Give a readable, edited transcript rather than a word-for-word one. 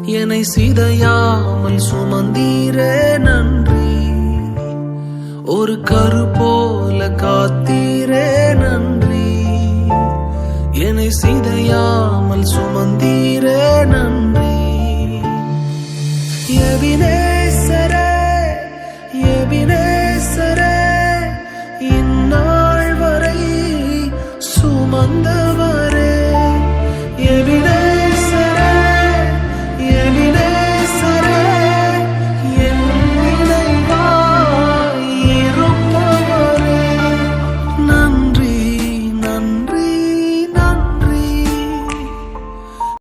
என்னை சிதையாமல் சுமந்தீரே நன்றி. ஒரு கரு போல காத்தீரே நன்றி. என்னை சிதையாமல் சுமந்தீரே